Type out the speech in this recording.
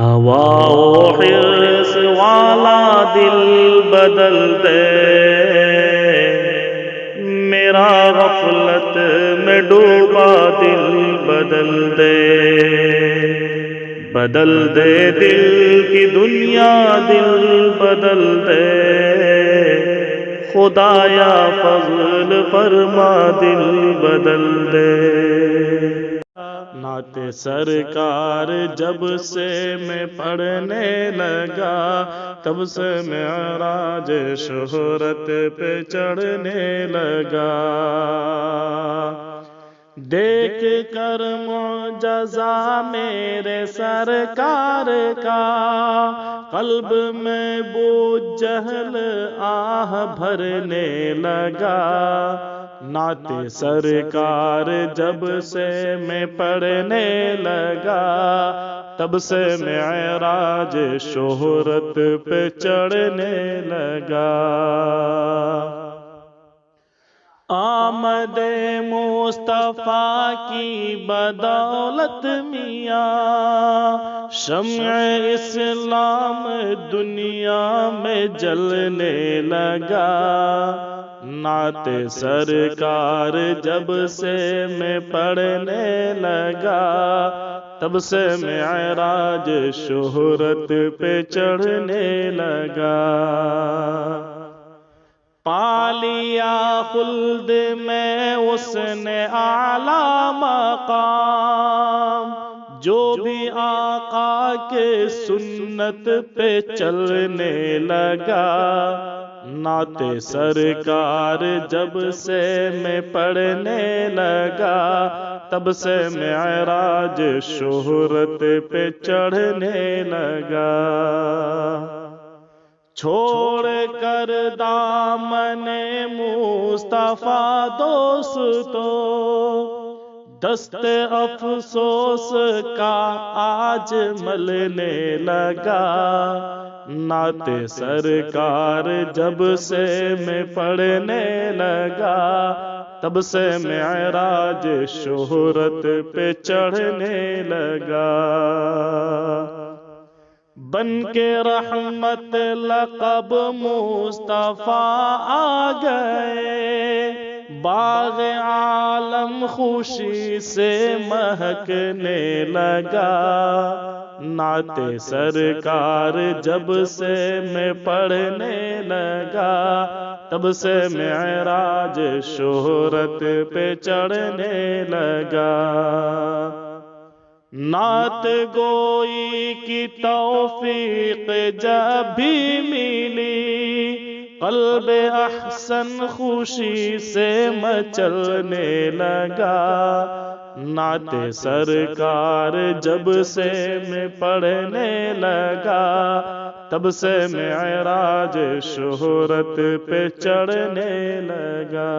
ہوا و حرص والا دل بدل دے، میرا غفلت میں ڈوبا دل بدل دے، بدل دے دل کی دنیا دل بدل دے، خدایا فضل فرما دل بدل دے۔ نعت سرکار جب سے میں پڑھنے لگا، تب سے معراج شہرت پہ چڑھنے لگا، دیکھ کر معجزہ میرے سرکار کا، قلب میں بوجھ جہل آہ بھرنے لگا۔ نعت سرکار جب سے میں پڑھنے لگا، تب سے معراج شہرت پہ چڑھنے لگا۔ آمد مصطفیٰ کی بدولت میاں، شمع اسلام دنیا میں جلنے لگا۔ نعت سرکار جب سے میں پڑھنے لگا، تب سے معراج شہرت پہ چڑھنے لگا۔ پا لیا خلد میں اس نے اعلیٰ مقام، جو بھی آقا کے سنت پہ چلنے لگا۔ نعت سرکار جب سے میں پڑھنے لگا، تب سے معراج شہرت پہ چڑھنے لگا۔ چھوڑ کر دامن مصطفیٰ دوستو، دست افسوس کا آج ملنے لگا۔ نعت سرکار جب سے میں پڑھنے لگا، تب سے معراج شہرت پہ چڑھنے لگا۔ بن کے رحمت لقب مصطفیٰ آ گئے، باغ عالم خوشی سے مہکنے لگا۔ نعت سرکار جب سے میں پڑھنے لگا، تب سے معراج شہرت پہ چڑھنے لگا۔ نعت گوئی کی توفیق جب بھی ملی، قلب احسن خوشی سے مچلنے لگا۔ نعت سرکار جب سے میں پڑھنے لگا، تب سے معراج شہرت پہ چڑھنے لگا۔